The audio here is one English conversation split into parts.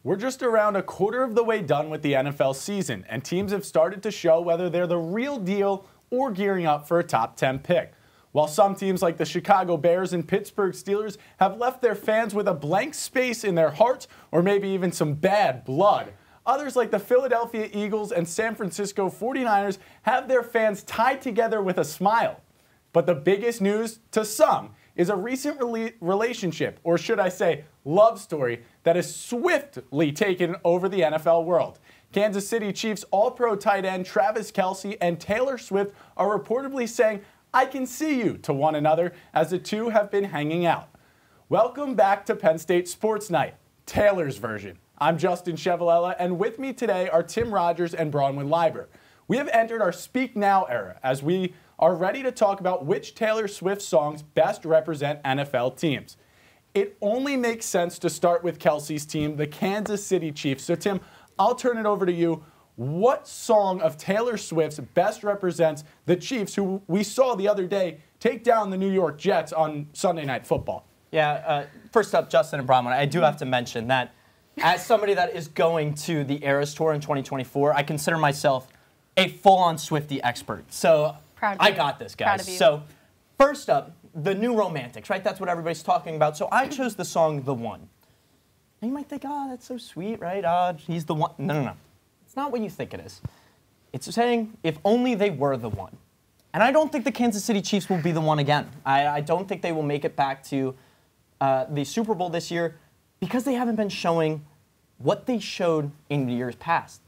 We're just around a quarter of the way done with the NFL season, and teams have started to show whether they're the real deal or gearing up for a top 10 pick. While some teams like the Chicago Bears and Pittsburgh Steelers have left their fans with a blank space in their hearts or maybe even some bad blood, others like the Philadelphia Eagles and San Francisco 49ers have their fans tied together with a smile. But the biggest news to some is a recent relationship, or should I say love story, that has swiftly taken over the NFL world. Kansas City Chiefs All-Pro tight end Travis Kelce and Taylor Swift are reportedly saying, "I can see you," to one another as the two have been hanging out. Welcome back to Penn State Sports Night, Taylor's version. I'm Justin Ciavolella, and with me today are Tim Rogers and Bronwyn Liber. We have entered our Speak Now era as we are ready to talk about which Taylor Swift songs best represent NFL teams. It only makes sense to start with Kelce's team, the Kansas City Chiefs. So, Tim, I'll turn it over to you. What song of Taylor Swift's best represents the Chiefs, who we saw the other day take down the New York Jets on Sunday Night Football? Yeah, first up, Justin and Bronwyn, I do have to mention that as somebody that is going to the Eras Tour in 2024, I consider myself a full-on Swiftie expert. So I got this, guys. So first up, the New Romantics, right? That's what everybody's talking about. So I chose the song The One. And you might think, oh, that's so sweet, right? He's the one. No, no, no. It's not what you think it is. It's saying, if only they were the one. And I don't think the Kansas City Chiefs will be the one again. I don't think they will make it back to the Super Bowl this year because they haven't been showing what they showed in years past.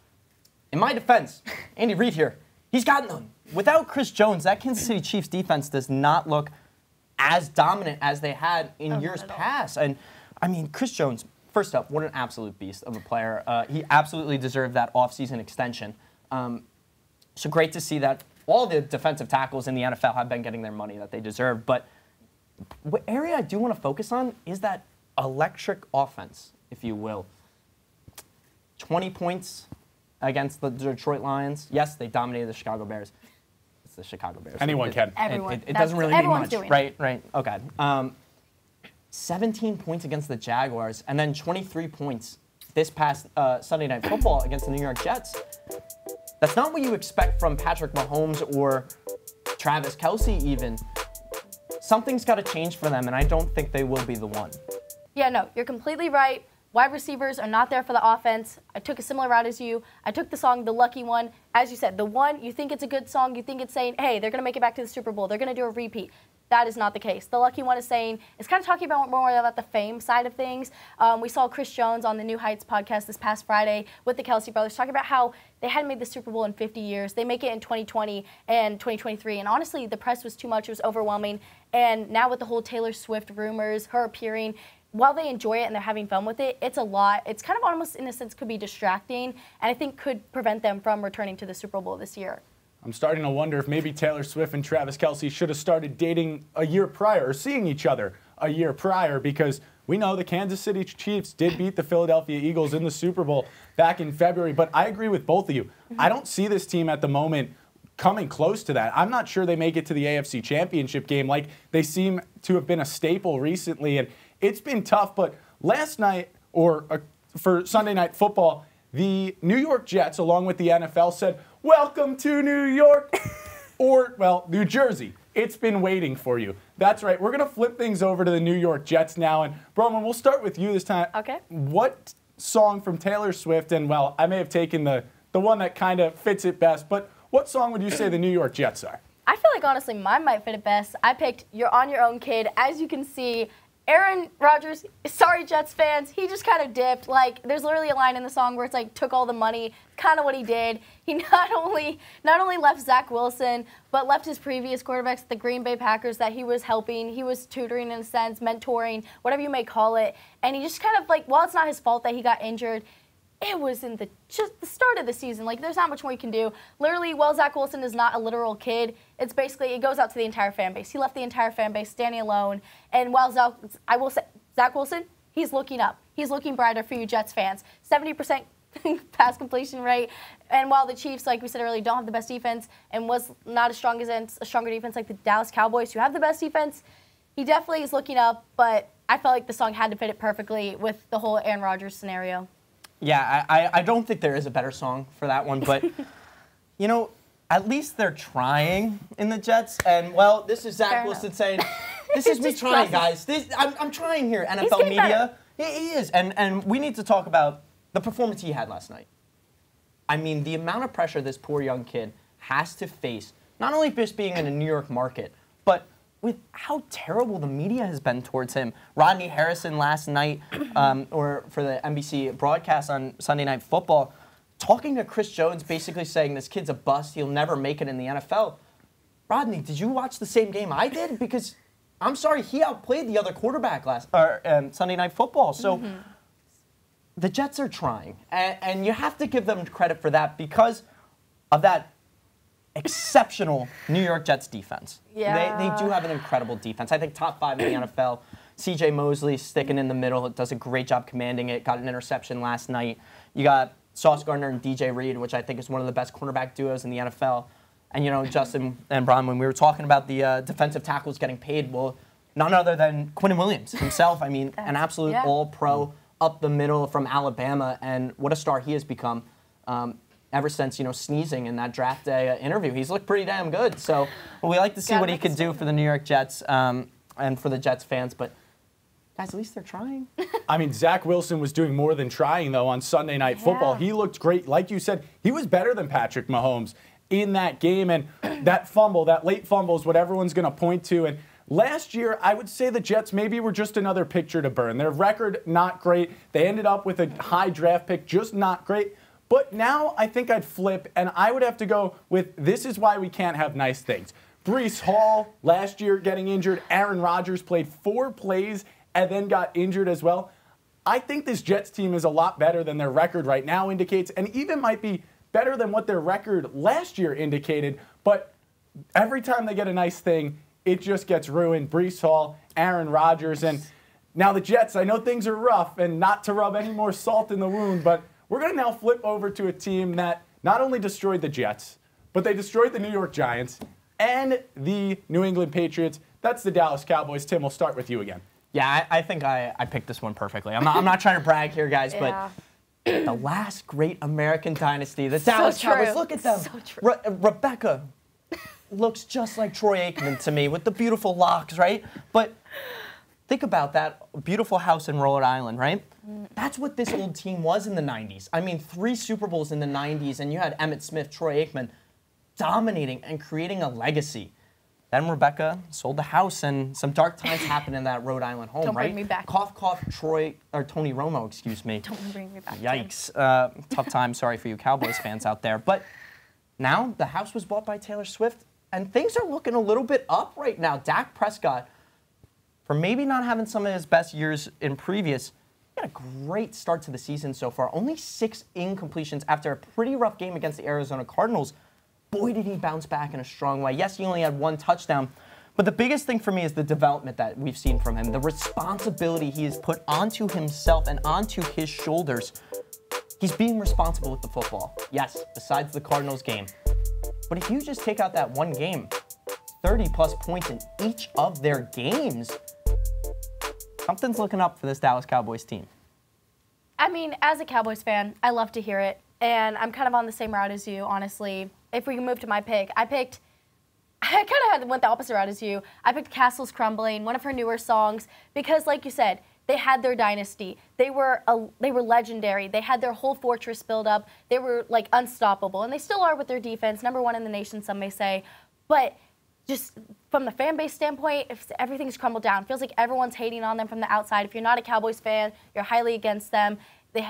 In my defense, Andy Reid here, he's got none. Without Chris Jones, that Kansas City Chiefs defense does not look as dominant as they had in years past. And, I mean, Chris Jones, first up, what an absolute beast of a player. He absolutely deserved that offseason extension. So great to see that all the defensive tackles in the NFL have been getting their money that they deserve. But what area I do want to focus on is that electric offense, if you will. 20 points against the Detroit Lions. Yes, they dominated the Chicago Bears. It's the Chicago Bears. Anyone can. It doesn't really mean much. Right. Okay. 17 points against the Jaguars, and then 23 points this past Sunday Night Football against the New York Jets. That's not what you expect from Patrick Mahomes or Travis Kelce even. Something's got to change for them, and I don't think they will be the one. Yeah, no, you're completely right. Wide receivers are not there for the offense. I took a similar route as you. I took the song, The Lucky One. As you said, the one, you think it's a good song. You think it's saying, hey, they're going to make it back to the Super Bowl. They're going to do a repeat. That is not the case. The Lucky One is saying, it's kind of talking about more about the fame side of things. We saw Chris Jones on the New Heights podcast this past Friday with the Kelce brothers talking about how they hadn't made the Super Bowl in 50 years. They make it in 2020 and 2023. And honestly, the press was too much. It was overwhelming. And now with the whole Taylor Swift rumors, her appearing, while they enjoy it and they're having fun with it, it's a lot. It's kind of almost, in a sense, could be distracting, and I think could prevent them from returning to the Super Bowl this year. I'm starting to wonder if maybe Taylor Swift and Travis Kelce should have started dating a year prior or seeing each other a year prior, because we know the Kansas City Chiefs did beat the Philadelphia Eagles in the Super Bowl back in February. But I agree with both of you. I don't see this team at the moment coming close to that. I'm not sure they make it to the AFC Championship game like they seem to have been a staple recently. And it's been tough, but last night, for Sunday Night Football, the New York Jets, along with the NFL, said, "Welcome to New York," or, well, New Jersey. It's been waiting for you. That's right. We're going to flip things over to the New York Jets now. And, Bronwyn, we'll start with you this time. Okay. What song from Taylor Swift, and, well, I may have taken the one that kind of fits it best, but what song would you say the New York Jets are? I feel like, honestly, mine might fit it best. I picked You're On Your Own, Kid. As you can see, Aaron Rodgers, sorry Jets fans, he just kind of dipped. Like, there's literally a line in the song where it's like, took all the money, kind of what he did. He not only left Zach Wilson, but left his previous quarterbacks, the Green Bay Packers, that he was helping. He was tutoring in a sense, mentoring, whatever you may call it. And he just kind of like, while it's not his fault that he got injured, it was in just the start of the season. Like, there's not much more you can do. Literally, while Zach Wilson is not a literal kid, it's basically, it goes out to the entire fan base. He left the entire fan base standing alone. And while I will say, Zach Wilson, he's looking up. He's looking brighter for you Jets fans. 70% pass completion rate. And while the Chiefs, like we said earlier, don't have the best defense and was not as strong as a stronger defense like the Dallas Cowboys, who have the best defense, he definitely is looking up. But I felt like the song had to fit it perfectly with the whole Aaron Rodgers scenario. Yeah, I don't think there is a better song for that one, but, you know, at least they're trying in the Jets. And, well, this is Zach Wilson saying, this is me trying, guys. I'm trying here, NFL media. He is. And we need to talk about the performance he had last night. I mean, the amount of pressure this poor young kid has to face, not only just being in a New York market, but with how terrible the media has been towards him. Rodney Harrison last night, or for the NBC broadcast on Sunday Night Football, talking to Chris Jones, basically saying this kid's a bust, he'll never make it in the NFL. Rodney, did you watch the same game I did? Because I'm sorry, he outplayed the other quarterback Sunday Night Football. So the Jets are trying, and you have to give them credit for that because of that exceptional New York Jets defense. Yeah. They do have an incredible defense. I think top 5 in the NFL. C.J. Mosley sticking in the middle, does a great job commanding it, got an interception last night. You got Sauce Gardner and DJ Reed, which I think is one of the best cornerback duos in the NFL. And, you know, Justin and Brian, when we were talking about the defensive tackles getting paid, well, none other than Quinnen Williams himself. I mean, an absolute all-pro up the middle from Alabama, and what a star he has become. Ever since, you know, sneezing in that draft day interview. He's looked pretty damn good. So we like to see what he can do for the New York Jets and for the Jets fans. But, guys, at least they're trying. I mean, Zach Wilson was doing more than trying, though, on Sunday Night Football. He looked great. Like you said, he was better than Patrick Mahomes in that game. And that fumble, that late fumble is what everyone's going to point to. And last year, I would say the Jets maybe were just another picture to burn. Their record, not great. They ended up with a high draft pick, just not great. But now I think I'd flip, and I would have to go with this is why we can't have nice things. Breece Hall last year getting injured. Aaron Rodgers played 4 plays and then got injured as well. I think this Jets team is a lot better than their record right now indicates, and even might be better than what their record last year indicated. But every time they get a nice thing, it just gets ruined. Breece Hall, Aaron Rodgers, and now the Jets. I know things are rough, and not to rub any more salt in the wound, but we're going to now flip over to a team that not only destroyed the Jets, but they destroyed the New York Giants and the New England Patriots. That's the Dallas Cowboys. Tim, we'll start with you again. Yeah, I think I picked this one perfectly. I'm not trying to brag here, guys, but the last great American dynasty, the Dallas Cowboys, look at them. So true. Rebecca looks just like Troy Aikman to me with the beautiful locks, right? But think about that beautiful house in Rhode Island, right? That's what this old team was in the 90s. I mean, 3 Super Bowls in the 90s, and you had Emmitt Smith, Troy Aikman dominating and creating a legacy. Then Rebecca sold the house, and some dark times happened in that Rhode Island home, Don't right? bring me back. Cough, cough, Tony Romo, excuse me. Don't bring me back. Yikes. Tough time, sorry for you Cowboys fans out there. But now the house was bought by Taylor Swift, and things are looking a little bit up right now. Dak Prescott, for maybe not having some of his best years in previous, he had a great start to the season so far. Only 6 incompletions after a pretty rough game against the Arizona Cardinals. Boy, did he bounce back in a strong way. Yes, he only had 1 touchdown, but the biggest thing for me is the development that we've seen from him, the responsibility he has put onto himself and onto his shoulders. He's being responsible with the football. Yes, besides the Cardinals game. But if you just take out that one game, 30-plus points in each of their games, something's looking up for this Dallas Cowboys team. I mean, as a Cowboys fan, I love to hear it. And I'm kind of on the same route as you, honestly. If we can move to my pick, I kind of went the opposite route as you. I picked Castles Crumbling, one of her newer songs, because like you said, they had their dynasty. They were legendary. They had their whole fortress built up. They were like unstoppable, and they still are with their defense, #1 in the nation, some may say. But just from the fan base standpoint, if everything's crumbled down. It feels like everyone's hating on them from the outside. If you're not a Cowboys fan, you're highly against them.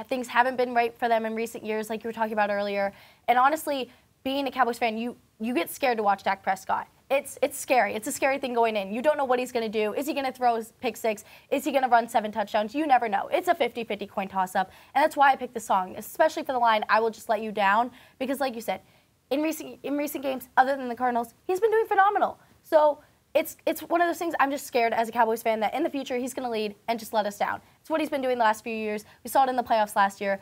Things haven't been right for them in recent years, like you were talking about earlier. And honestly, being a Cowboys fan, you get scared to watch Dak Prescott. It's scary. It's a scary thing going in. You don't know what he's going to do. Is he going to throw his pick 6? Is he going to run 7 touchdowns? You never know. It's a 50-50 coin toss-up. And that's why I picked the song, especially for the line, I Will Just Let You Down. Because like you said, in recent games, other than the Cardinals, he's been doing phenomenal. So it's one of those things I'm just scared as a Cowboys fan that in the future he's going to lead and just let us down. It's what he's been doing the last few years. We saw it in the playoffs last year.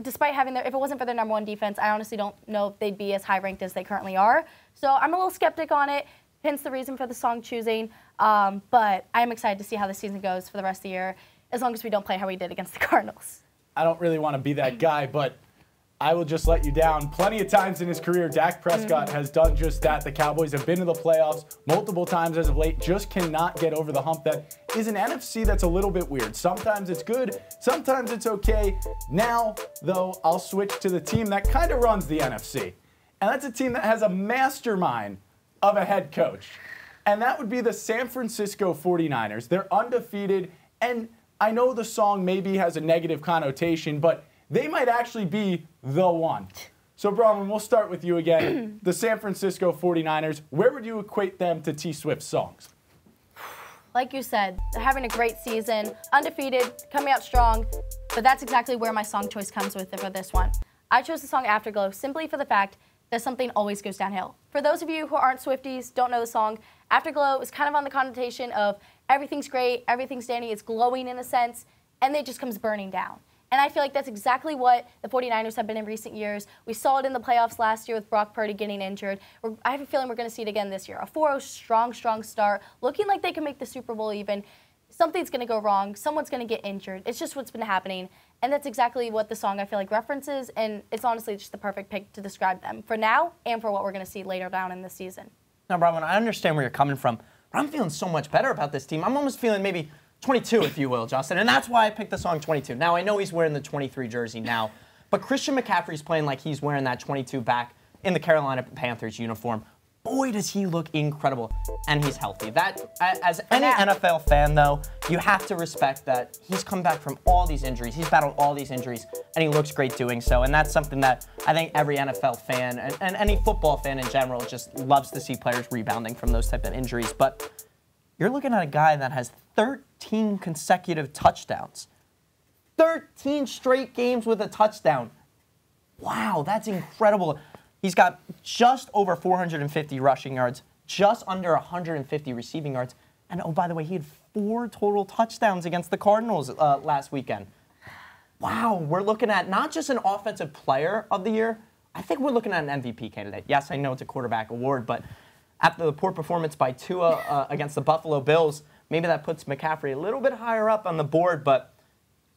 Despite having if it wasn't for their #1 defense, I honestly don't know if they'd be as high ranked as they currently are. So I'm a little skeptic on it, hence the reason for the song choosing. But I am excited to see how the season goes for the rest of the year, as long as we don't play how we did against the Cardinals. I don't really want to be that guy, but I will just let you down. Plenty of times in his career, Dak Prescott has done just that. The Cowboys have been to the playoffs multiple times as of late, just cannot get over the hump. That is an NFC that's a little bit weird. Sometimes it's good, sometimes it's okay. Now, though, I'll switch to the team that kind of runs the NFC. And that's a team that has a mastermind of a head coach. And that would be the San Francisco 49ers. They're undefeated, and I know the song maybe has a negative connotation, but they might actually be the one. So, Bronwyn, we'll start with you again. The San Francisco 49ers, where would you equate them to T Swift's songs? Like you said, they're having a great season, undefeated, coming out strong, but that's exactly where my song choice comes with for this one. I chose the song Afterglow simply for the fact that something always goes downhill. For those of you who aren't Swifties, don't know the song, Afterglow is kind of on the connotation of everything's great, everything's dandy, it's glowing in a sense, and then it just comes burning down. And I feel like that's exactly what the 49ers have been in recent years. We saw it in the playoffs last year with Brock Purdy getting injured. I have a feeling we're going to see it again this year. A 4-0 strong start, looking like they can make the Super Bowl even. Something's going to go wrong. Someone's going to get injured. It's just what's been happening. And that's exactly what the song, I feel like, references. And it's honestly just the perfect pick to describe them for now and for what we're going to see later down in the season. Now, Bronwyn, I understand where you're coming from, but I'm feeling so much better about this team. I'm almost feeling maybe 22, if you will, Justin. And that's why I picked the song 22. Now, I know he's wearing the 23 jersey now, but Christian McCaffrey's playing like he's wearing that 22 back in the Carolina Panthers uniform. Boy, does he look incredible, and he's healthy. That, as any NFL fan, though, you have to respect that he's come back from all these injuries. He's battled all these injuries, and he looks great doing so. And that's something that I think every NFL fan and any football fan in general just loves to see players rebounding from those type of injuries. But you're looking at a guy that has 13 consecutive touchdowns. 13 straight games with a touchdown. Wow, that's incredible. He's got just over 450 rushing yards, just under 150 receiving yards. And oh, by the way, he had 4 total touchdowns against the Cardinals last weekend. Wow, we're looking at not just an offensive player of the year, I think we're looking at an MVP candidate. Yes, I know it's a quarterback award, but after the poor performance by Tua against the Buffalo Bills, maybe that puts McCaffrey a little bit higher up on the board, but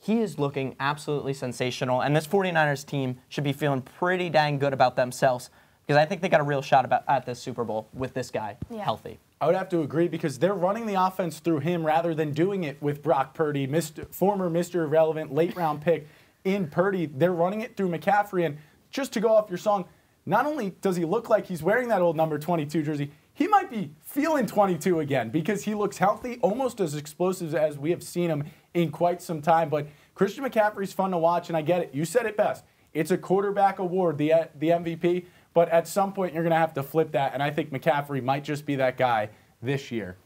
he is looking absolutely sensational. And this 49ers team should be feeling pretty dang good about themselves because I think they got a real shot at this Super Bowl with this guy healthy. I would have to agree because they're running the offense through him rather than doing it with Brock Purdy, former Mr. Irrelevant late-round pick in Purdy. They're running it through McCaffrey. And just to go off your song, not only does he look like he's wearing that old number 22 jersey, he might be feeling 22 again because he looks healthy, almost as explosive as we have seen him in quite some time. But Christian McCaffrey's fun to watch, and I get it. You said it best. It's a quarterback award, the MVP, but at some point you're going to have to flip that, and I think McCaffrey might just be that guy this year.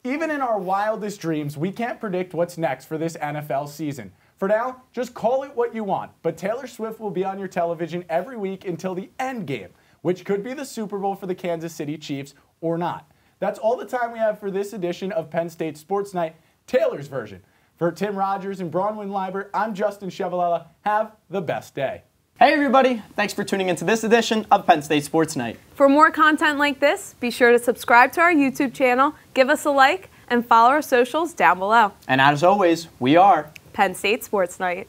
Even in our wildest dreams, we can't predict what's next for this NFL season. For now, just call it what you want, but Taylor Swift will be on your television every week until the end game, which could be the Super Bowl for the Kansas City Chiefs or not. That's all the time we have for this edition of Penn State Sports Night, Taylor's version. For Tim Rogers and Bronwyn Liber, I'm Justin Ciavolella. Have the best day. Hey everybody, thanks for tuning into this edition of Penn State Sports Night. For more content like this, be sure to subscribe to our YouTube channel, give us a like, and follow our socials down below. And as always, we are Penn State Sports Night.